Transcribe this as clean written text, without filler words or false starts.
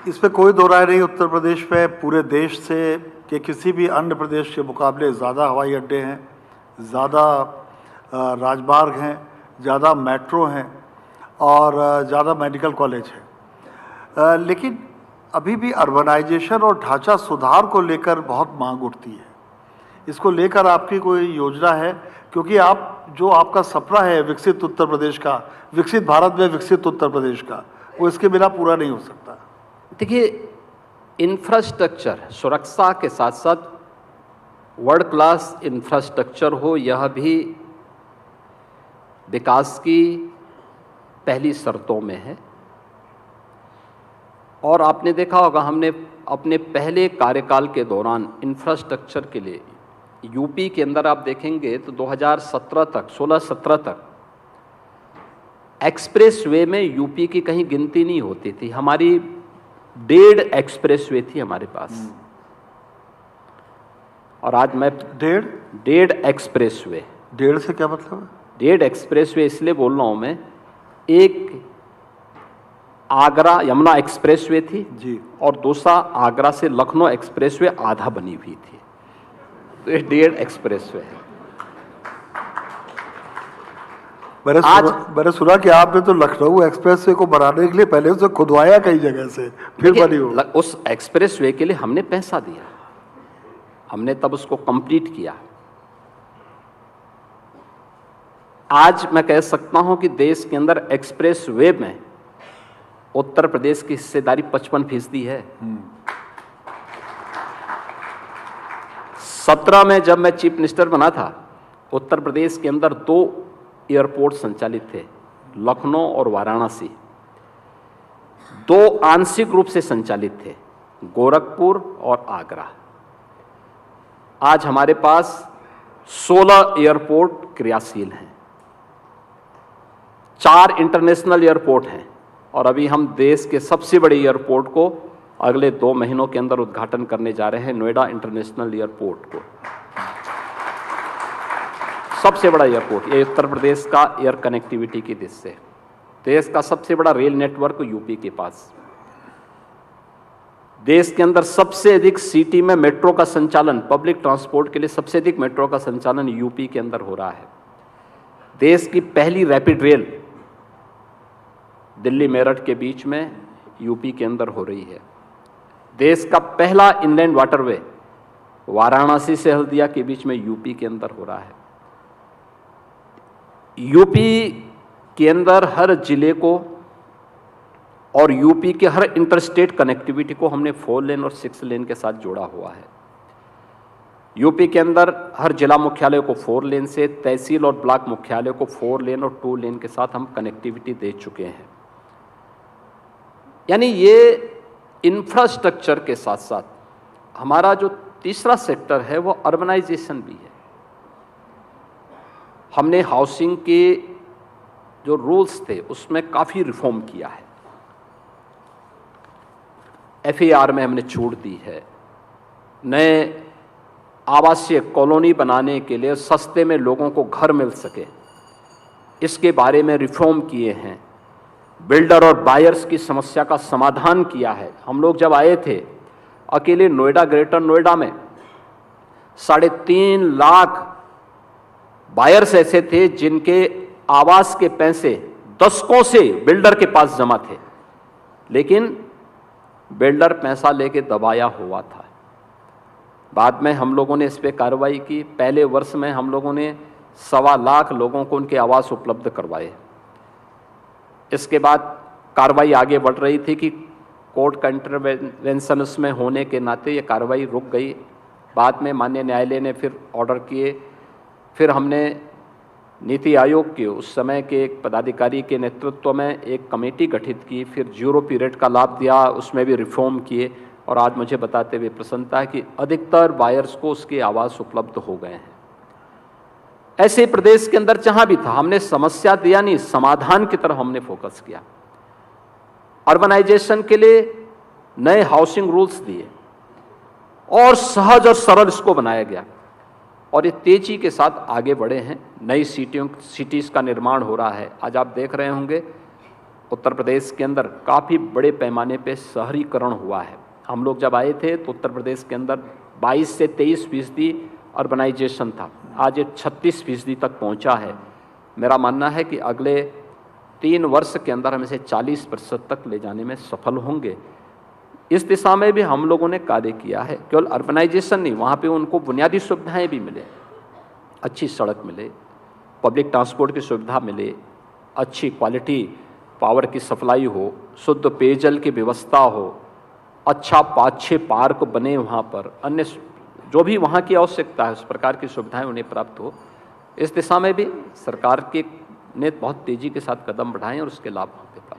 इसमें कोई दो राय नहीं, उत्तर प्रदेश में पूरे देश से के किसी भी अन्य प्रदेश के मुकाबले ज़्यादा हवाई अड्डे हैं, ज़्यादा राजमार्ग हैं, ज़्यादा मेट्रो हैं और ज़्यादा मेडिकल कॉलेज हैं। लेकिन अभी भी अर्बनाइजेशन और ढांचा सुधार को लेकर बहुत मांग उठती है। इसको लेकर आपकी कोई योजना है? क्योंकि आपका सपना है विकसित उत्तर प्रदेश का, विकसित भारत में विकसित उत्तर प्रदेश का, वो इसके बिना पूरा नहीं हो सकता। देखिए, इंफ्रास्ट्रक्चर सुरक्षा के साथ साथ वर्ल्ड क्लास इंफ्रास्ट्रक्चर हो, यह भी विकास की पहली शर्तों में है। और आपने देखा होगा, हमने अपने पहले कार्यकाल के दौरान इंफ्रास्ट्रक्चर के लिए यूपी के अंदर आप देखेंगे तो 2017 तक 16-17 तक एक्सप्रेस वे में यूपी की कहीं गिनती नहीं होती थी। हमारी 1.5 एक्सप्रेस वे थी हमारे पास। और आज मैं 1.5 एक्सप्रेस वे, 1.5 से क्या मतलब है? 1.5 एक्सप्रेस वे इसलिए बोल रहा हूं मैं, एक आगरा यमुना एक्सप्रेस वे थी जी, और दूसरा आगरा से लखनऊ एक्सप्रेस वे आधा बनी हुई थी, तो ये 1.5 एक्सप्रेस वे है। मैंने सुना कि आपने तो लखनऊ एक्सप्रेस वे को बनाने के लिए पहले उसे खुदवाया कई जगह से, फिर बनी हो। उस एक्सप्रेस वे के लिए हमने पैसा दिया, हमने तब उसको कंप्लीट किया। आज मैं कह सकता हूं कि देश के अंदर एक्सप्रेस वे में उत्तर प्रदेश की हिस्सेदारी 55% है। 17 में जब मैं चीफ मिनिस्टर बना था, उत्तर प्रदेश के अंदर 2 एयरपोर्ट संचालित थे, लखनऊ और वाराणसी। 2 आंशिक रूप से संचालित थे, गोरखपुर और आगरा। आज हमारे पास 16 एयरपोर्ट क्रियाशील हैं, 4 इंटरनेशनल एयरपोर्ट हैं, और अभी हम देश के सबसे बड़े एयरपोर्ट को अगले 2 महीनों के अंदर उद्घाटन करने जा रहे हैं, नोएडा इंटरनेशनल एयरपोर्ट को। सबसे बड़ा एयरपोर्ट, ये उत्तर प्रदेश का एयर कनेक्टिविटी की दृष्टि से देश का सबसे बड़ा रेल नेटवर्क यूपी के पास। देश के अंदर सबसे अधिक सिटी में मेट्रो का संचालन, पब्लिक ट्रांसपोर्ट के लिए सबसे अधिक मेट्रो का संचालन यूपी के अंदर हो रहा है। देश की पहली रैपिड रेल दिल्ली मेरठ के बीच में यूपी के अंदर हो रही है। देश का पहला इनलैंड वाटरवे वाराणसी से हल्दिया के बीच में यूपी के अंदर हो रहा है। यूपी के अंदर हर जिले को और यूपी के हर इंटरस्टेट कनेक्टिविटी को हमने 4 लेन और 6 लेन के साथ जोड़ा हुआ है। यूपी के अंदर हर जिला मुख्यालय को 4 लेन से, तहसील और ब्लॉक मुख्यालय को 4 लेन और 2 लेन के साथ हम कनेक्टिविटी दे चुके हैं। यानी ये इंफ्रास्ट्रक्चर के साथ साथ हमारा जो तीसरा सेक्टर है वो अर्बनाइजेशन भी है। हमने हाउसिंग के जो रूल्स थे उसमें काफ़ी रिफॉर्म किया है। FAR में हमने छूट दी है, नए आवासीय कॉलोनी बनाने के लिए सस्ते में लोगों को घर मिल सके, इसके बारे में रिफॉर्म किए हैं। बिल्डर और बायर्स की समस्या का समाधान किया है। हम लोग जब आए थे, अकेले नोएडा, ग्रेटर नोएडा में 3.5 लाख बायर्स ऐसे थे जिनके आवास के पैसे दशकों से बिल्डर के पास जमा थे, लेकिन बिल्डर पैसा लेके दबाया हुआ था। बाद में हम लोगों ने इस पर कार्रवाई की। पहले वर्ष में हम लोगों ने 1.25 लाख लोगों को उनके आवास उपलब्ध करवाए। इसके बाद कार्रवाई आगे बढ़ रही थी कि कोर्ट का इंटरवेंशन उसमें होने के नाते ये कार्रवाई रुक गई। बाद में माननीय न्यायालय ने फिर ऑर्डर किए। फिर हमने नीति आयोग के उस समय के एक पदाधिकारी के नेतृत्व में एक कमेटी गठित की, फिर 0 पीरियड का लाभ दिया, उसमें भी रिफॉर्म किए, और आज मुझे बताते हुए प्रसन्नता है कि अधिकतर बायर्स को उसके आवास उपलब्ध हो गए हैं। ऐसे प्रदेश के अंदर जहां भी था, हमने समस्या दिया नहीं, समाधान की तरफ हमने फोकस किया। अर्बनाइजेशन के लिए नए हाउसिंग रूल्स दिए और सहज और सरल इसको बनाया गया, और ये तेजी के साथ आगे बढ़े हैं। नई सिटीज़ का निर्माण हो रहा है। आज आप देख रहे होंगे उत्तर प्रदेश के अंदर काफ़ी बड़े पैमाने पे शहरीकरण हुआ है। हम लोग जब आए थे तो उत्तर प्रदेश के अंदर 22 से 23% अर्बनाइजेशन था, आज ये 36% तक पहुंचा है। मेरा मानना है कि अगले 3 वर्ष के अंदर हम इसे 40% तक ले जाने में सफल होंगे। इस दिशा में भी हम लोगों ने कार्य किया है। केवल अर्बनाइजेशन नहीं, वहाँ पे उनको बुनियादी सुविधाएं भी मिले, अच्छी सड़क मिले, पब्लिक ट्रांसपोर्ट की सुविधा मिले, अच्छी क्वालिटी पावर की सप्लाई हो, शुद्ध पेयजल की व्यवस्था हो, अच्छे पार्क बने वहाँ पर, अन्य जो भी वहाँ की आवश्यकता है उस प्रकार की सुविधाएं उन्हें प्राप्त हो। इस दिशा में भी सरकार ने बहुत तेज़ी के साथ कदम बढ़ाए और उसके लाभ वहाँ पे प्राप्त